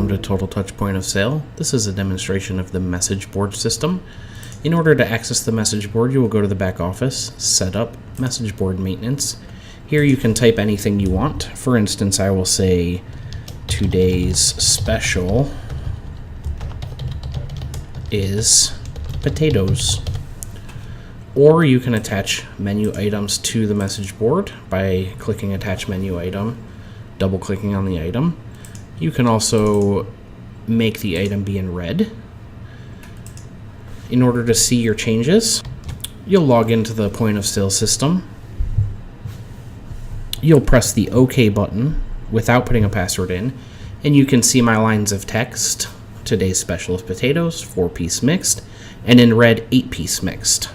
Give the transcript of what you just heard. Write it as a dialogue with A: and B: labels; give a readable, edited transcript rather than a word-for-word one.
A: Welcome to Total Touch Point of Sale. This is a demonstration of the message board system. In order to access the message board, you will go to the back office, Setup, Message Board Maintenance. Here you can type anything you want. For instance, I will say today's special is potatoes. Or you can attach menu items to the message board by clicking Attach Menu Item, double-clicking on the item. You can also make the item be in red. In order to see your changes, you'll log into the point of sale system. You'll press the OK button without putting a password in, and you can see my lines of text. Today's special is potatoes, 4-piece mixed, and in red, 8-piece mixed.